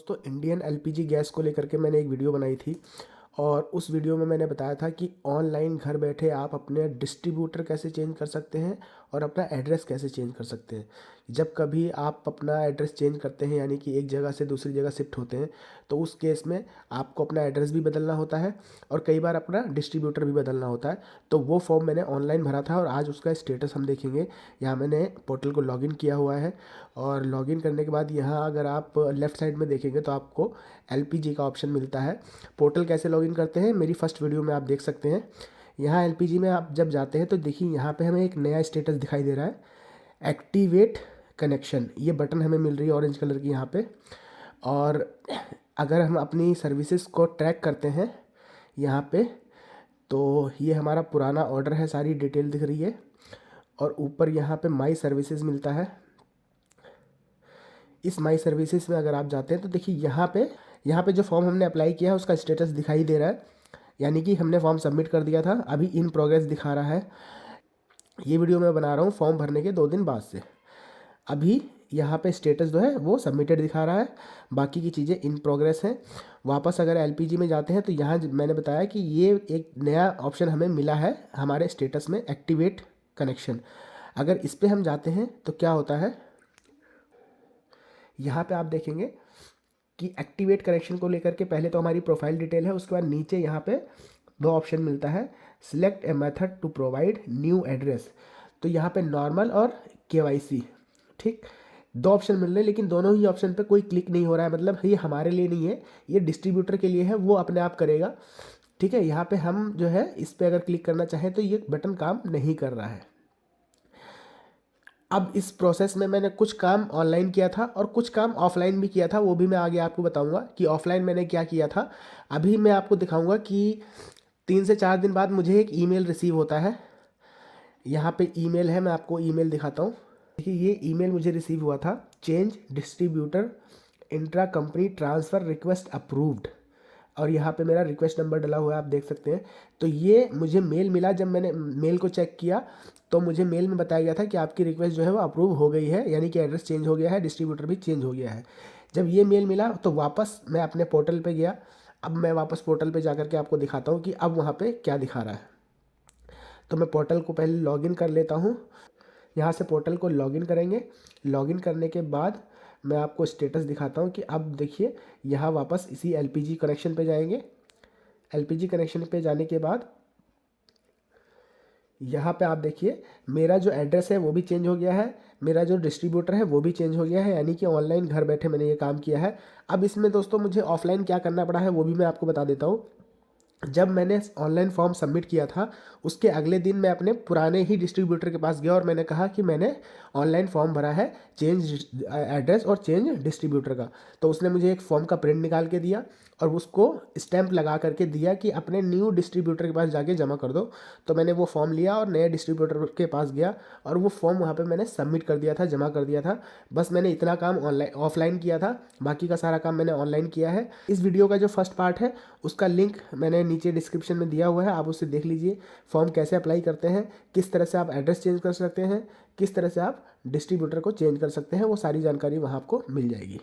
दोस्तों, Indian LPG gas को लेकर के मैंने एक वीडियो बनाई थी और उस वीडियो में मैंने बताया था कि ऑनलाइन घर बैठे आप अपने डिस्ट्रीब्यूटर कैसे चेंज कर सकते हैं और अपना एड्रेस कैसे चेंज कर सकते हैं। जब कभी आप अपना एड्रेस चेंज करते हैं, यानी कि एक जगह से दूसरी जगह शिफ्ट होते हैं, तो उस केस में आपको अपना एड्रेस भी बदलना होता है और कई बार अपना डिस्ट्रीब्यूटर भी बदलना होता है। तो वो फॉर्म मैंने ऑनलाइन भरा था और आज उसका स्टेटस हम देखेंगे। यहाँ मैंने पोर्टल को लॉगिन किया हुआ है और लॉगिन करने के बाद यहाँ अगर आप लेफ़्ट साइड में देखेंगे तो आपको एलपीजी का ऑप्शन मिलता है। पोर्टल कैसे लॉगिन करते हैं मेरी फर्स्ट वीडियो में आप देख सकते हैं। यहाँ एलपीजी में आप जब जाते हैं तो देखिए यहाँ पे हमें एक नया स्टेटस दिखाई दे रहा है, एक्टिवेट कनेक्शन। ये बटन हमें मिल रही है ऑरेंज कलर की यहाँ पे। और अगर हम अपनी सर्विसेज को ट्रैक करते हैं यहाँ पे, तो ये हमारा पुराना ऑर्डर है, सारी डिटेल दिख रही है। और ऊपर यहाँ पे माई सर्विसेज मिलता है। इस माई सर्विसेज में अगर आप जाते हैं तो देखिए यहाँ पे जो फॉर्म हमने अप्लाई किया है उसका स्टेटस दिखाई दे रहा है, यानी कि हमने फॉर्म सबमिट कर दिया था, अभी इन प्रोग्रेस दिखा रहा है। ये वीडियो मैं बना रहा हूँ फॉर्म भरने के 2 दिन बाद से। अभी यहाँ पे स्टेटस जो है वो सबमिटेड दिखा रहा है, बाकी की चीज़ें इन प्रोग्रेस हैं। वापस अगर एलपीजी में जाते हैं तो यहाँ मैंने बताया कि ये एक नया ऑप्शन हमें मिला है हमारे स्टेटस में, एक्टिवेट कनेक्शन। अगर इस पर हम जाते हैं तो क्या होता है, यहाँ पे आप देखेंगे कि एक्टिवेट कनेक्शन को लेकर के पहले तो हमारी प्रोफाइल डिटेल है, उसके बाद नीचे यहाँ पे 2 ऑप्शन मिलता है, select a method to provide new address. तो यहाँ पे नॉर्मल और केवाईसी, ठीक, 2 ऑप्शन मिल रहे हैं, लेकिन दोनों ही ऑप्शन पे कोई क्लिक नहीं हो रहा है। मतलब ये हमारे लिए नहीं है, ये डिस्ट्रीब्यूटर के लिए है, वो अपने आप करेगा। ठीक है, यहाँ पे हम जो है इस पर अगर क्लिक करना चाहें तो ये बटन काम नहीं कर रहा है। अब इस प्रोसेस में मैंने कुछ काम ऑनलाइन किया था और कुछ काम ऑफलाइन भी किया था, वो भी मैं आगे आपको बताऊंगा कि ऑफलाइन मैंने क्या किया था। अभी मैं आपको दिखाऊंगा कि 3 से 4 दिन बाद मुझे एक ईमेल रिसीव होता है। यहाँ पे ईमेल है, मैं आपको ईमेल दिखाता हूँ। देखिए ये ईमेल मुझे रिसीव हुआ था, change distributor intra company transfer request approved, और यहाँ पे मेरा रिक्वेस्ट नंबर डला हुआ है, आप देख सकते हैं। तो ये मुझे मेल मिला, जब मैंने मेल को चेक किया तो मुझे मेल में बताया गया था कि आपकी रिक्वेस्ट जो है वो अप्रूव हो गई है, यानी कि एड्रेस चेंज हो गया है, डिस्ट्रीब्यूटर भी चेंज हो गया है। जब ये मेल मिला तो वापस मैं अपने पोर्टल पे गया। अब मैं वापस पोर्टल पे जाकर के आपको दिखाता हूँ कि अब वहाँ पे क्या दिखा रहा है। तो मैं पोर्टल को पहले लॉगिन कर लेता हूँ। यहाँ से पोर्टल को लॉगिन करेंगे। लॉगिन करने के बाद मैं आपको स्टेटस दिखाता हूँ कि अब देखिए यहाँ वापस इसी एलपीजी कनेक्शन पे जाएंगे। एलपीजी कनेक्शन पे जाने के बाद यहाँ पे आप देखिए मेरा जो एड्रेस है वो भी चेंज हो गया है, मेरा जो डिस्ट्रीब्यूटर है वो भी चेंज हो गया है, यानी कि ऑनलाइन घर बैठे मैंने ये काम किया है। अब इसमें दोस्तों मुझे ऑफलाइन क्या करना पड़ा है वो भी मैं आपको बता देता हूँ। जब मैंने ऑनलाइन फॉर्म सबमिट किया था उसके अगले दिन मैं अपने पुराने ही डिस्ट्रीब्यूटर के पास गया और मैंने कहा कि मैंने ऑनलाइन फॉर्म भरा है चेंज एड्रेस और चेंज डिस्ट्रीब्यूटर का। तो उसने मुझे एक फॉर्म का प्रिंट निकाल के दिया और उसको स्टैंप लगा करके दिया कि अपने न्यू डिस्ट्रीब्यूटर के पास जाके जमा कर दो। तो मैंने वो फॉर्म लिया और नए डिस्ट्रीब्यूटर के पास गया और वो फॉर्म वहाँ पे मैंने सबमिट कर दिया था, जमा कर दिया था। बस मैंने इतना काम ऑनलाइन ऑफलाइन किया था, बाकी का सारा काम मैंने ऑनलाइन किया है। इस वीडियो का जो फर्स्ट पार्ट है उसका लिंक मैंने नीचे डिस्क्रिप्शन में दिया हुआ है, आप उससे देख लीजिए। फॉर्म कैसे अप्लाई करते हैं, किस तरह से आप एड्रेस चेंज कर सकते हैं, किस तरह से आप डिस्ट्रीब्यूटर को चेंज कर सकते हैं, वो सारी जानकारी वहाँ आपको मिल जाएगी।